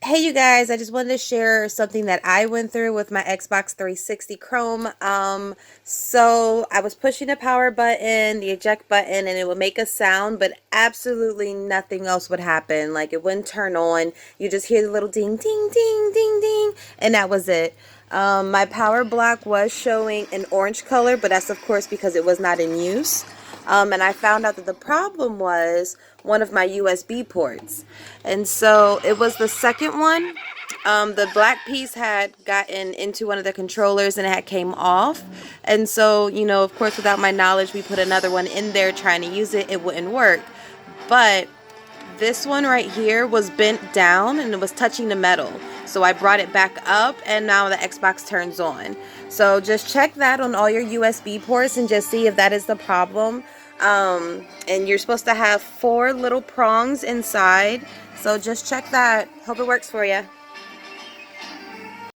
Hey you guys, I just wanted to share something that I went through with my Xbox 360 Chrome. So I was pushing the power button, the eject button, and it would make a sound, but absolutely nothing else would happen. Like it wouldn't turn on. You just hear the little ding, ding, ding, ding, ding, and that was it. My power block was showing an orange color, but that's of course because it was not in use. And I found out that the problem was one of my USB ports. And so it was the second one. The black piece had gotten into one of the controllers and it had came off. And so, of course, without my knowledge, we put another one in there trying to use it. It wouldn't work. But this one right here was bent down and it was touching the metal. So I brought it back up and now the Xbox turns on. So just check that on all your USB ports and just see if that is the problem. And you're supposed to have 4 little prongs inside. So just check that. Hope it works for you.